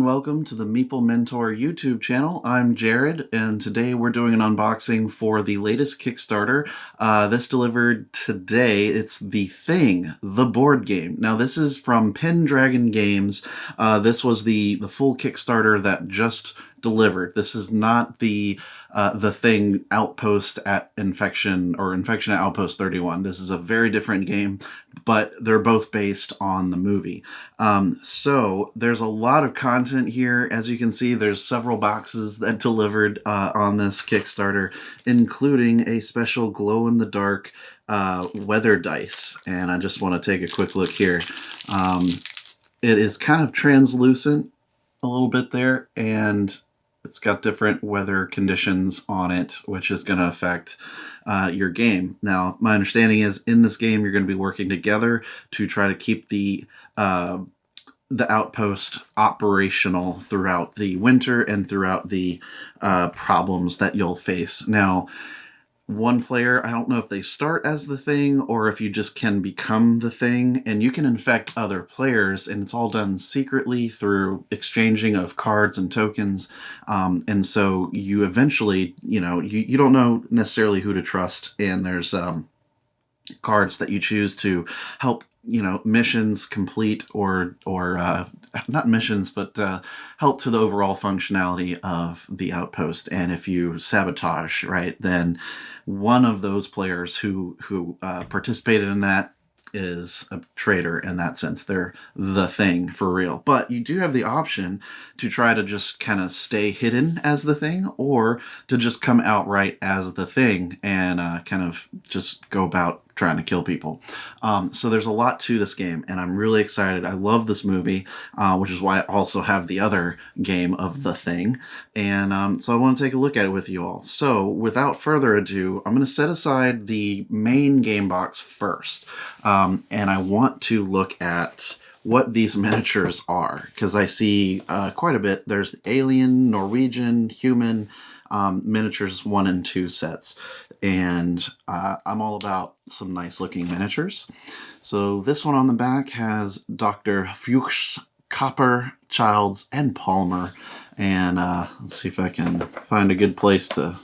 welcome to the Meeple Mentor YouTube channel. I'm Jared, and today we're doing an unboxing for the latest Kickstarter. This delivered today. It's The Thing, the board game. Now, this is from Pendragon Games. This was the full Kickstarter that just delivered. This is not the Thing Outpost at Infection or Infection at Outpost 31. This is a very different game, but they're both based on the movie. So there's a lot of content here. As you can see, there's several boxes that delivered on this Kickstarter, including a special glow-in-the-dark weather dice. And I just want to take a quick look here. It is kind of translucent a little bit there, and it's got different weather conditions on it, which is going to affect your game. Now, my understanding is in this game, you're going to be working together to try to keep the outpost operational throughout the winter and throughout the problems that you'll face. Now, one player, I don't know if they start as the Thing or if you just can become the Thing, and you can infect other players, and it's all done secretly through exchanging of cards and tokens. And so you eventually, you don't know necessarily who to trust, and there's cards that you choose to help missions complete or not missions, but help to the overall functionality of the outpost. And if you sabotage, right, then one of those players who participated in that is a traitor in that sense. They're the Thing for real. But you do have the option to try to just kind of stay hidden as the Thing, or to just come outright as the Thing and kind of just go about trying to kill people. So there's a lot to this game, and I'm really excited. I love this movie, which is why I also have the other game of The Thing. And so I want to take a look at it with you all. So without further ado, I'm going to set aside the main game box first. And I want to look at what these miniatures are, because I see quite a bit. There's alien, Norwegian, human, miniatures 1 and 2 sets, and I'm all about some nice looking miniatures. So this one on the back has Dr. Fuchs, Copper, Childs, and Palmer, and let's see if I can find a good place to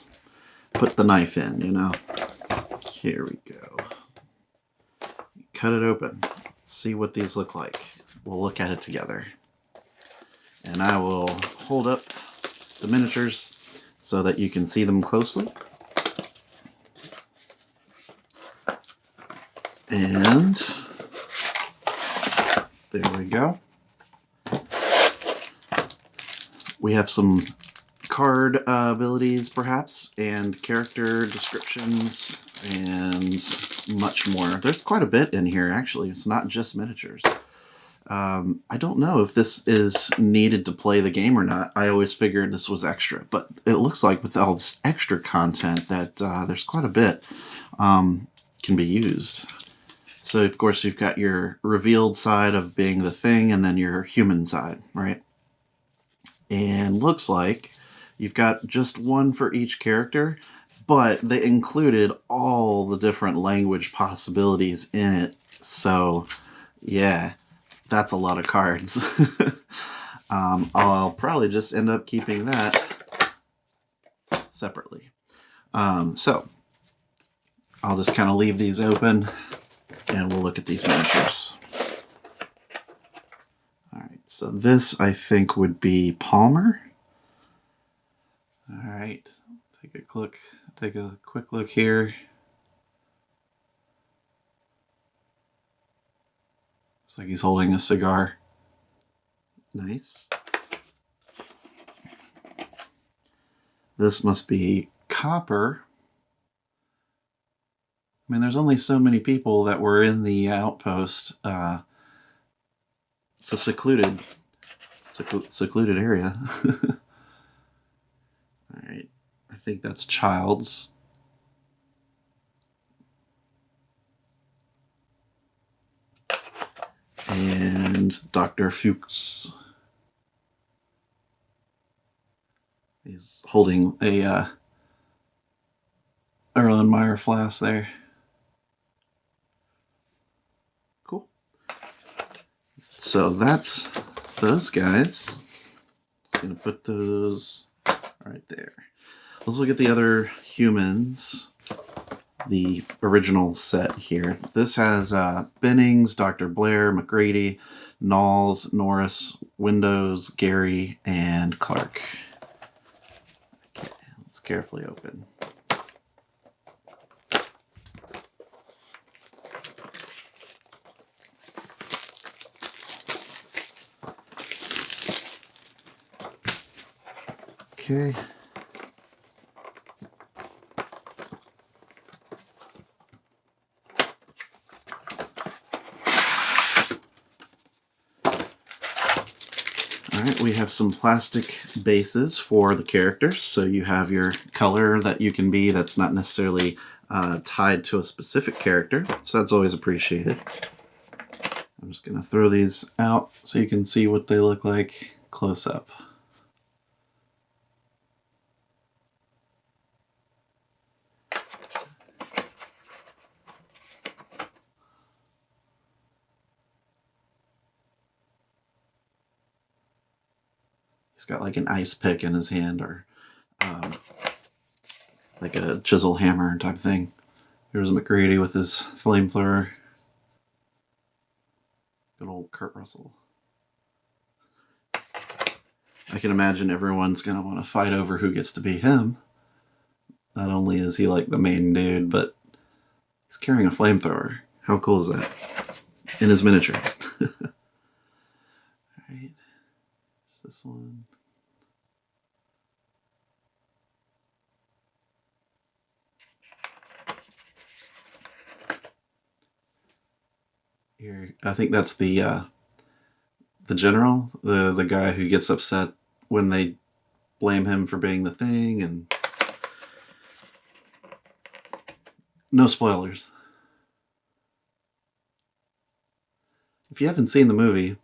put the knife in. Here we go. Cut it open. Let's see what these look like. We'll look at it together, and I will hold up the miniatures so that you can see them closely. And there we go. We have some card abilities, perhaps, and character descriptions, and much more. There's quite a bit in here, actually. It's not just miniatures. I don't know if this is needed to play the game or not. I always figured this was extra, but it looks like with all this extra content that there's quite a bit can be used. So, of course, you've got your revealed side of being the Thing, and then your human side, right? And looks like you've got just one for each character, but they included all the different language possibilities in it. So, yeah, that's a lot of cards. I'll probably just end up keeping that separately. So, I'll just kind of leave these open, and we'll look at these miniatures. All right, so this I think would be Palmer. All right, take a quick look here. Looks like he's holding a cigar. Nice. This must be Copper. I mean, there's only so many people that were in the outpost. It's a secluded area. All right, I think that's Childs. And Dr. Fuchs. He's holding a Erlenmeyer flask there. Cool. So that's those guys. Gonna put those right there. Let's look at the other humans. The original set here. This has Bennings, Dr. Blair, McGrady, Knowles, Norris, Windows, Gary, and Clark. Okay, let's carefully open. Okay. Alright, we have some plastic bases for the characters, so you have your color that you can be that's not necessarily tied to a specific character, so that's always appreciated. I'm just going to throw these out so you can see what they look like close up. He's got like an ice pick in his hand, or like a chisel hammer type thing. Here's McGrady with his flamethrower. Good old Kurt Russell. I can imagine everyone's going to want to fight over who gets to be him. Not only is he like the main dude, but he's carrying a flamethrower. How cool is that? In his miniature. Alright. This one. Here, I think that's the general, the guy who gets upset when they blame him for being the thing, and no spoilers. If you haven't seen the movie,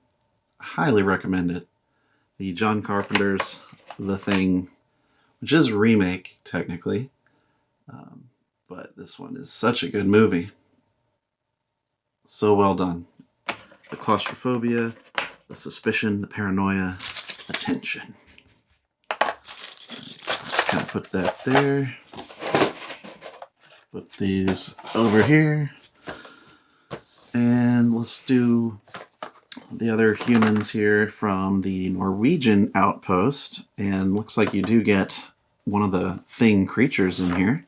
I highly recommend it. The John Carpenter's The Thing, which is a remake technically, but this one is such a good movie. So well done. The claustrophobia, the suspicion, the paranoia, the tension. Kind of put that there. Put these over here. And let's do the other humans here from the Norwegian outpost. And looks like you do get one of the thing creatures in here.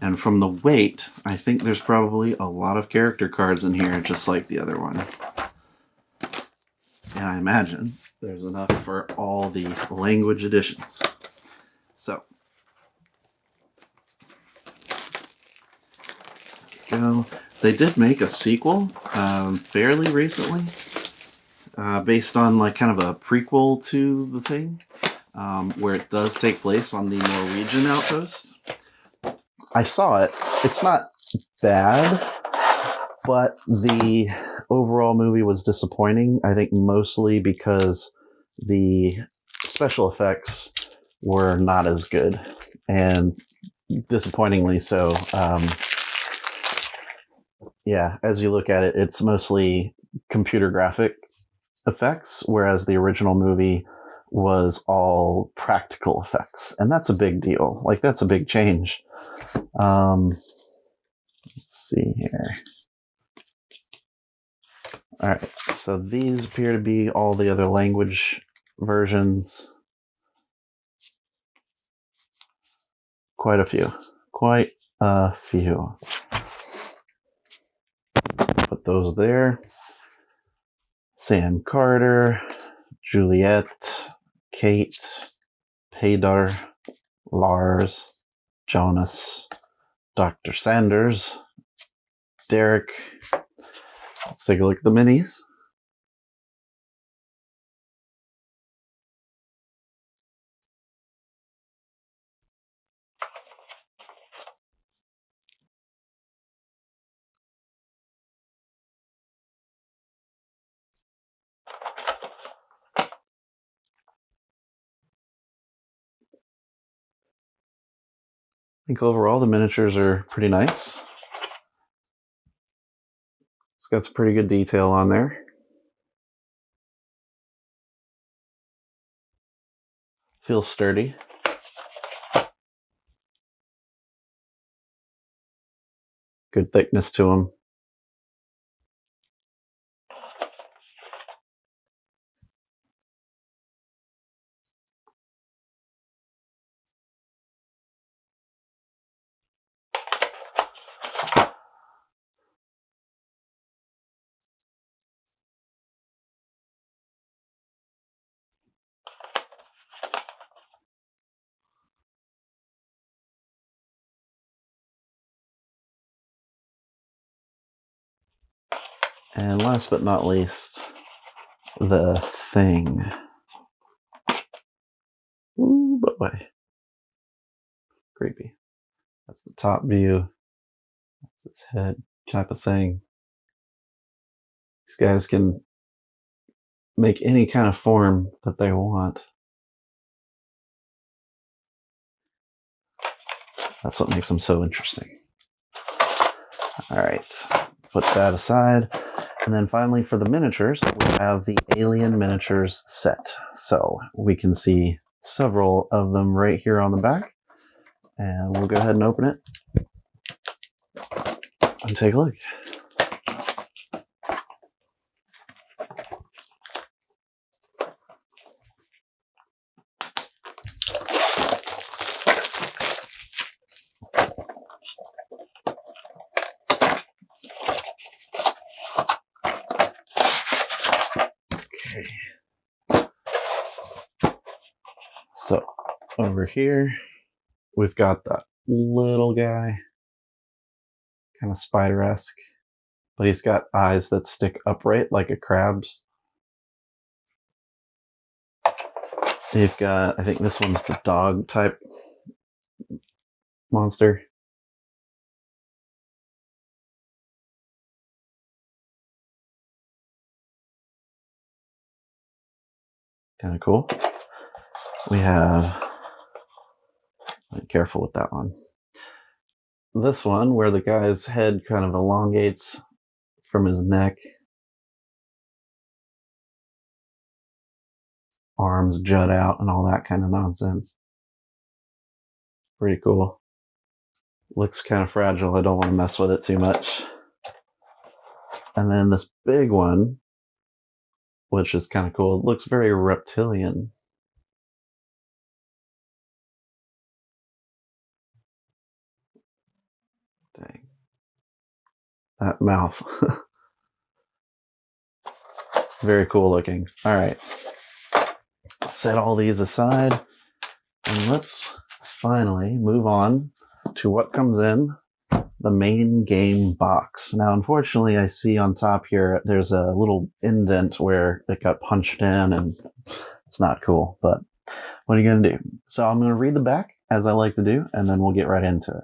And from the weight, I think there's probably a lot of character cards in here, just like the other one. And I imagine there's enough for all the language editions. So, there you go. They did make a sequel fairly recently, based on like kind of a prequel to the thing, where it does take place on the Norwegian outpost. I saw it. It's not bad, but the overall movie was disappointing. I think mostly because the special effects were not as good, and disappointingly so. Yeah, as you look at it, it's mostly computer graphic effects, whereas the original movie was all practical effects, and that's a big deal. Like, that's a big change. Let's see here. All right, so these appear to be all the other language versions. Quite a few. Quite a few. Put those there. Sam Carter, Juliet, Kate, Paydar, Lars, Jonas, Dr. Sanders, Derek. Let's take a look at the minis. I think overall the miniatures are pretty nice. It's got some pretty good detail on there. Feels sturdy. Good thickness to them. And last but not least, the Thing. Ooh, boy. Creepy. That's the top view. That's his head type of thing. These guys can make any kind of form that they want. That's what makes them so interesting. All right, put that aside. And then finally for the miniatures, we have the Alien Miniatures set. So we can see several of them right here on the back. And we'll go ahead and open it and take a look. So over here, we've got that little guy, kind of spider-esque, but he's got eyes that stick upright like a crab's. You've got, I think this one's the dog type monster. Kind of cool. We have, be careful with that one. This one, where the guy's head kind of elongates from his neck. Arms jut out and all that kind of nonsense. Pretty cool. Looks kind of fragile. I don't want to mess with it too much. And then this big one, which is kind of cool. It looks very reptilian. Dang. That mouth. Very cool looking. All right. Set all these aside. And let's finally move on to what comes in the main game box. Now, unfortunately, I see on top here, there's a little indent where it got punched in, and it's not cool, but what are you going to do? So I'm going to read the back, as I like to do, and then we'll get right into it.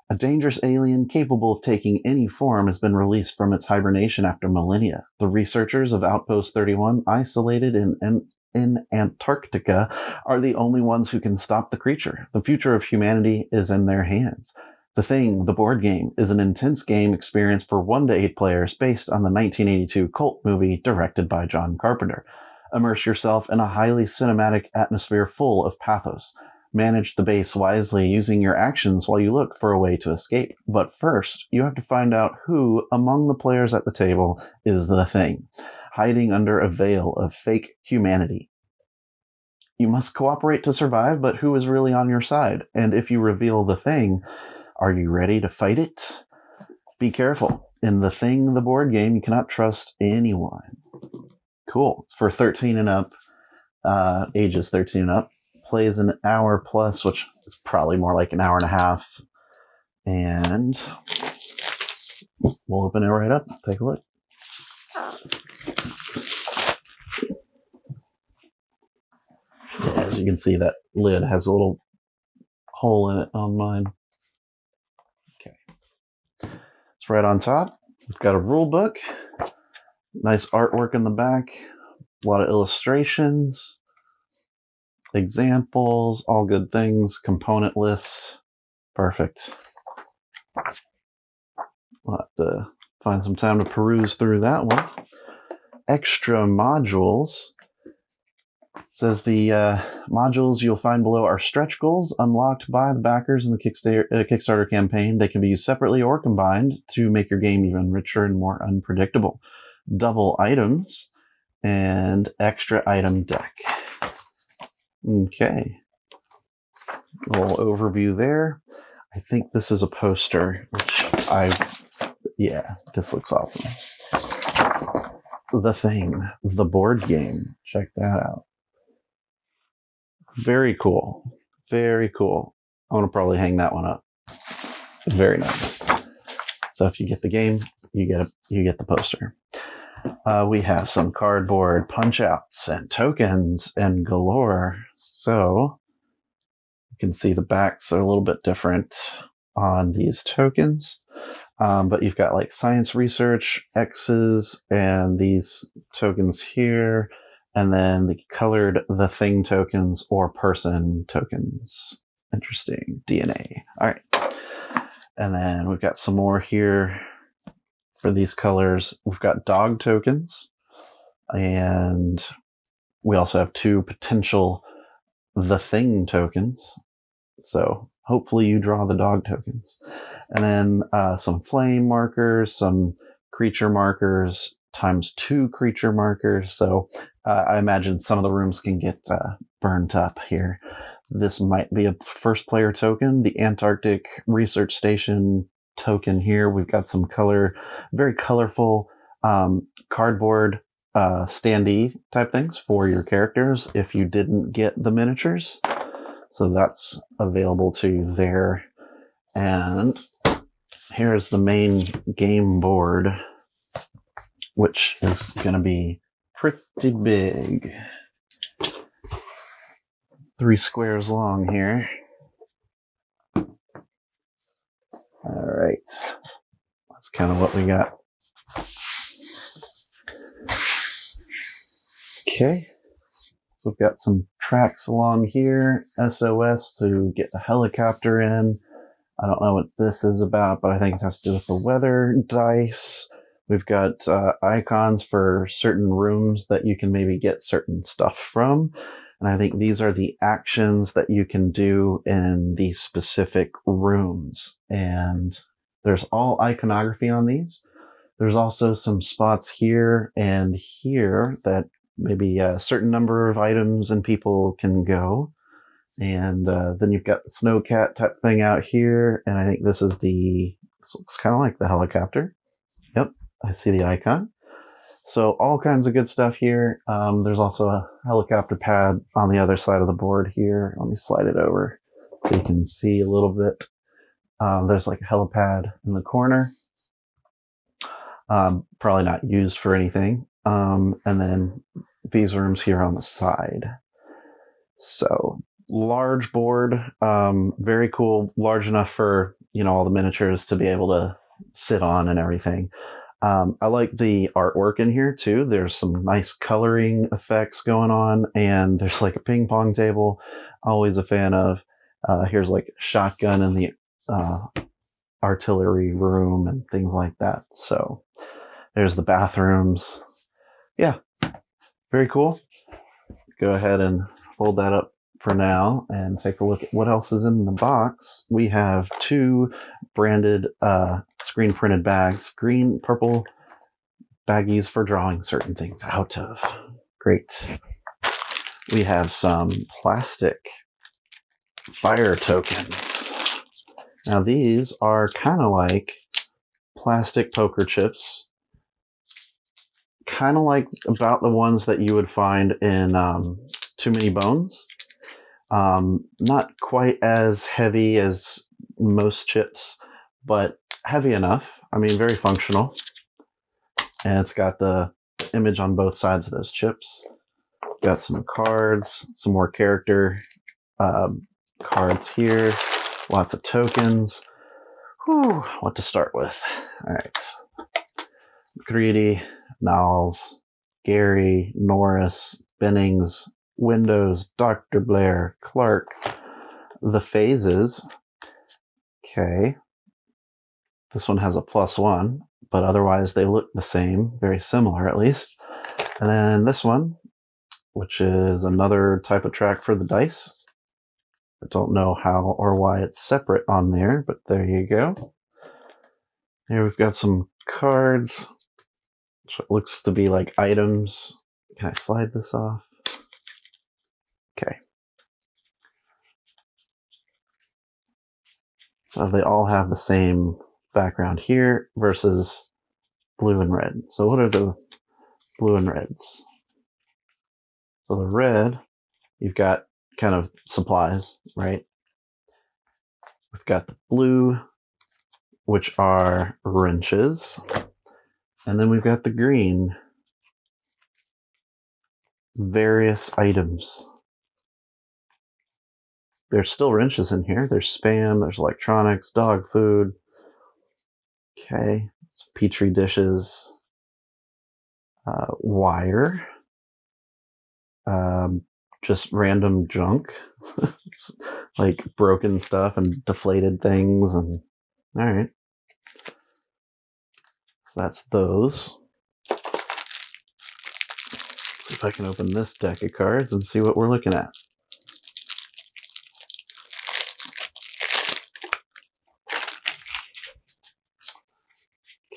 A dangerous alien capable of taking any form has been released from its hibernation after millennia. The researchers of Outpost 31, isolated in Antarctica, are the only ones who can stop the creature. The future of humanity is in their hands. The Thing, the board game, is an intense game experience for 1 to 8 players based on the 1982 cult movie directed by John Carpenter. Immerse yourself in a highly cinematic atmosphere full of pathos. Manage the base wisely using your actions while you look for a way to escape. But first, you have to find out who among the players at the table is the Thing, hiding under a veil of fake humanity. You must cooperate to survive, but who is really on your side? And if you reveal the Thing, are you ready to fight it? Be careful. In The Thing, the board game, you cannot trust anyone. Cool. It's for 13 and up, ages 13 and up. Plays an hour plus, which is probably more like an hour and a half. And we'll open it right up. Take a look. As you can see, that lid has a little hole in it on mine. Okay. It's right on top. We've got a rule book. Nice artwork in the back. A lot of illustrations. Examples, all good things. Component list. Perfect. We'll have to find some time to peruse through that one. Extra modules. It says the modules you'll find below are stretch goals unlocked by the backers in the Kickstarter campaign. They can be used separately or combined to make your game even richer and more unpredictable. Double items and extra item deck. Okay. A little overview there. I think this is a poster, which yeah, this looks awesome. The Thing, the board game. Check that out. Very cool. Very cool. I want to probably hang that one up. Very nice. So if you get the game, you get the poster. We have some cardboard punch outs and tokens and galore. So you can see the backs are a little bit different on these tokens. But you've got like science research, X's, and these tokens here, and then the colored The Thing tokens or person tokens. Interesting. DNA. All right. And then we've got some more here for these colors. We've got dog tokens, and we also have 2 potential The Thing tokens. So hopefully you draw the dog tokens. And then some flame markers, some creature markers, ×2 creature markers. So I imagine some of the rooms can get burnt up here. This might be a first player token. The Antarctic Research Station token here. We've got some very colorful cardboard standee type things for your characters if you didn't get the miniatures. So that's available to you there. And here's the main game board, which is going to be pretty big. 3 squares long here. All right. That's kind of what we got. Okay. So we've got some tracks along here. SOS to get the helicopter in. I don't know what this is about, but I think it has to do with the weather dice. We've got icons for certain rooms that you can maybe get certain stuff from. And I think these are the actions that you can do in these specific rooms. And there's all iconography on these. There's also some spots here and here that maybe a certain number of items and people can go. And then you've got the snowcat type thing out here. And I think this looks kind of like the helicopter. Yep, I see the icon. So all kinds of good stuff here. There's also a helicopter pad on the other side of the board here. Let me slide it over so you can see a little bit. There's like a helipad in the corner. Probably not used for anything. And then these rooms here on the side. So large board, very cool, large enough for, all the miniatures to be able to sit on and everything. I like the artwork in here too. There's some nice coloring effects going on, and there's like a ping pong table. Always a fan of. Here's like a shotgun in the artillery room and things like that. So there's the bathrooms. Yeah, very cool. Go ahead and fold that up for now and take a look at what else is in the box. We have 2 branded screen printed bags, green, purple baggies for drawing certain things out of. Great. We have some plastic fire tokens. Now these are kind of like plastic poker chips, kind of like about the ones that you would find in Too Many Bones. Not quite as heavy as most chips, but heavy enough. I mean, very functional. And it's got the image on both sides of those chips. Got some cards, some more character cards here. Lots of tokens. Whew, what to start with? All right. Greedy, Knowles, Gary, Norris, Bennings, Windows, Dr. Blair, Clark, the phases. Okay. This one has a +1, but otherwise they look the same, very similar at least. And then this one, which is another type of track for the dice. I don't know how or why it's separate on there, but there you go. Here we've got some cards, which looks to be like items. Can I slide this off? Okay. So they all have the same background here versus blue and red. So what are the blue and reds? So the red, you've got kind of supplies, right? We've got the blue, which are wrenches. And then we've got the green, various items. There's still wrenches in here. There's spam, there's electronics, dog food. Okay, some petri dishes, wire, just random junk, like broken stuff and deflated things. And all right, so that's those. See if I can open this deck of cards and see what we're looking at.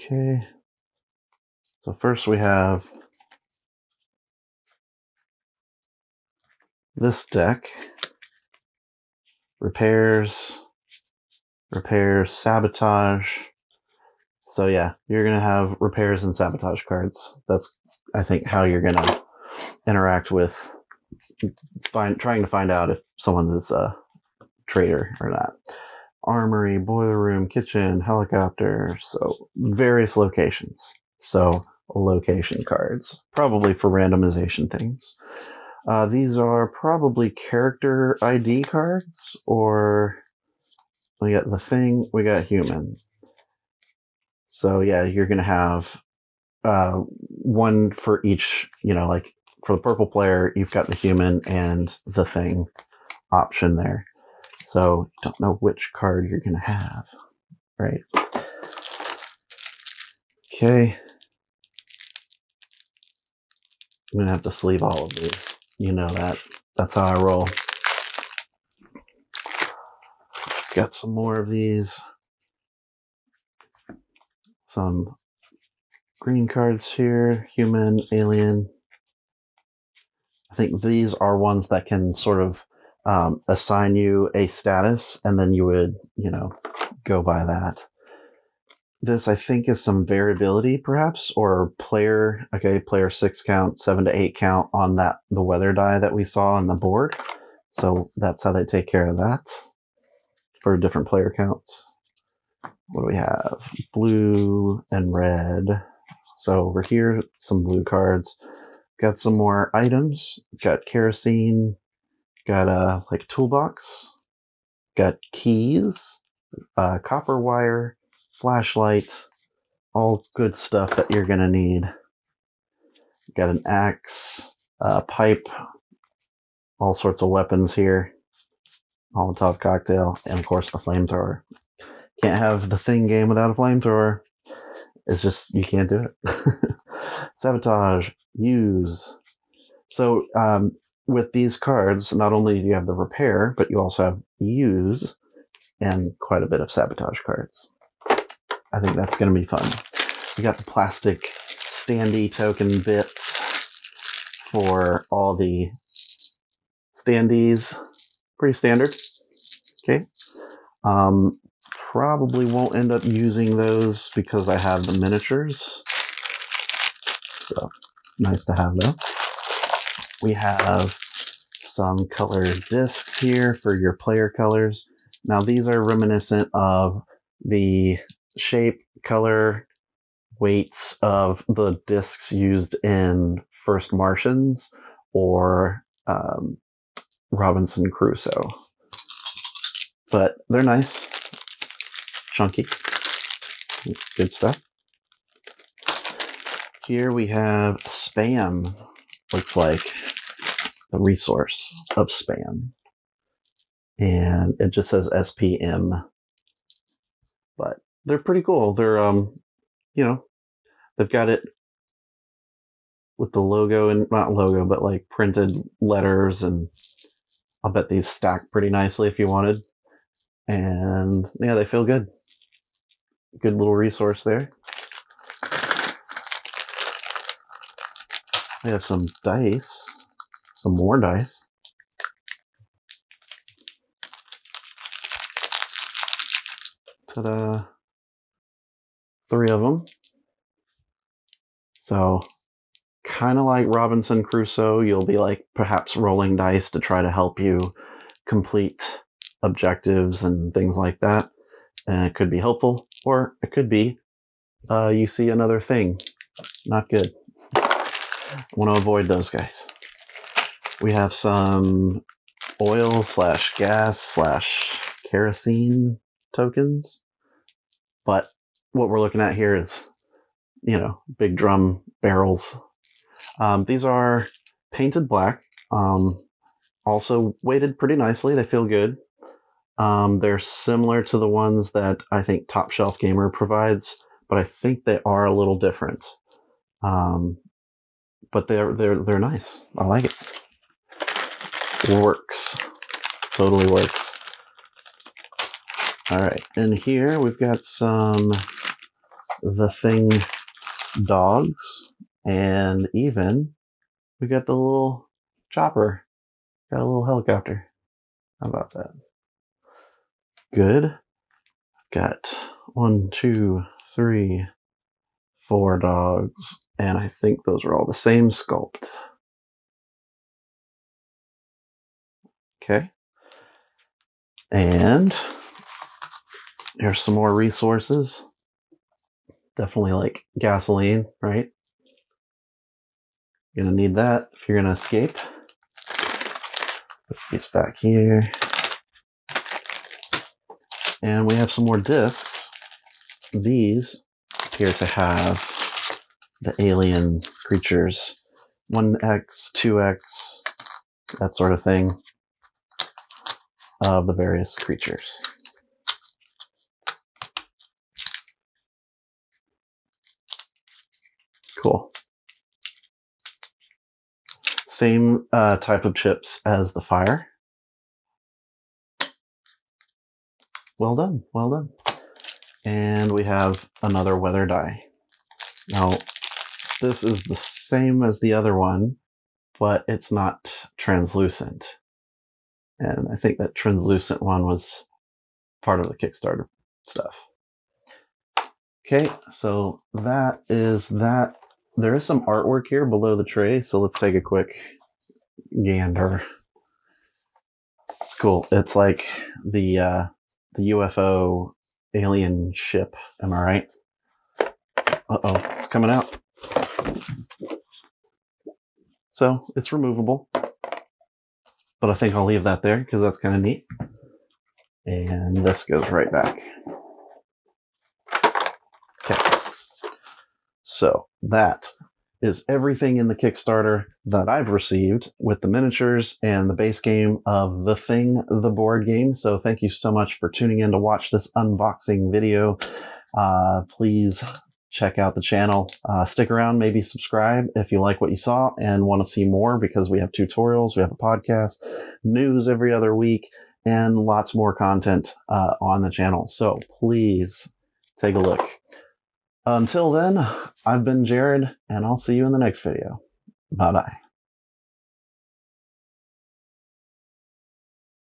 Okay, so first we have this deck. Repairs, sabotage. So yeah, you're going to have repairs and sabotage cards. That's, I think, how you're going to interact with trying to find out if someone is a traitor or not. Armory, boiler room, kitchen, helicopter. So various locations. So location cards, probably for randomization things. These are probably character ID cards, or we got the thing, we got human. So yeah, you're going to have one for each, like for the purple player, you've got the human and the thing option there. So you don't know which card you're going to have, right? Okay. I'm going to have to sleeve all of these. You know that. That's how I roll. Got some more of these. Some green cards here. Human, alien. I think these are ones that can sort of assign you a status, and then you would, go by that. This, I think, is some variability, perhaps, or player 6 count, 7 to 8 count on the weather die that we saw on the board. So that's how they take care of that for different player counts. What do we have? Blue and red. So over here, some blue cards. Got some more items. Got kerosene. Got a toolbox. Got keys. Copper wire. Flashlight. All good stuff that you're going to need. Got an axe. Pipe. All sorts of weapons here. Molotov cocktail. And of course the flamethrower. Can't have the thing game without a flamethrower. It's just, you can't do it. Sabotage, use. So with these cards, not only do you have the repair, but you also have use and quite a bit of sabotage cards. I think that's going to be fun. We got the plastic standee token bits for all the standees. Pretty standard. Okay. Probably won't end up using those because I have the miniatures. So nice to have them. We have some colored discs here for your player colors. Now these are reminiscent of the shape, color, weights of the discs used in First Martians or Robinson Crusoe. But they're nice. Chunky. Good stuff. Here we have spam. Looks like a resource of spam. And it just says SPM. But they're pretty cool. They're, they've got it with the logo, and not logo, but like printed letters, and I'll bet these stack pretty nicely if you wanted. And yeah, they feel good. Good little resource there. We have some dice, some more dice. Ta-da. 3 of them. So kind of like Robinson Crusoe, you'll be like perhaps rolling dice to try to help you complete objectives and things like that. And it could be helpful, or it could be you see another thing. Not good. Want to avoid those guys. We have some oil / gas / kerosene tokens. But what we're looking at here is, big drum barrels. These are painted black. Also weighted pretty nicely. They feel good. They're similar to the ones that I think Top Shelf Gamer provides, but I think they are a little different. But they're nice. I like it. Works. Totally works. All right, and here we've got some The Thing dogs, and even we got the little chopper. Got a little helicopter. How about that? Good. Got 1, 2, 3, 4 dogs, and I think those are all the same sculpt. Okay. And here's some more resources. Definitely like gasoline, right? You're gonna need that if you're gonna escape. Put these back here. And we have some more discs. These appear to have the alien creatures. 1x, 2x, that sort of thing, of the various creatures. Cool. Same type of chips as the fire. Well done, well done. And we have another weather die. Now, this is the same as the other one, but it's not translucent. And I think that translucent one was part of the Kickstarter stuff. Okay, so that is that. There is some artwork here below the tray, so let's take a quick gander. It's cool. It's like the UFO alien ship. Am I right? Uh-oh, it's coming out. So it's removable, but I think I'll leave that there because that's kind of neat. And this goes right back. Okay. So that is everything in the Kickstarter that I've received with the miniatures and the base game of The Thing, the board game. So thank you so much for tuning in to watch this unboxing video. Please check out the channel. Stick around, maybe subscribe if you like what you saw and want to see more, because we have tutorials, we have a podcast, news every other week, and lots more content on the channel. So please take a look. Until then, I've been Jared, and I'll see you in the next video. Bye-bye.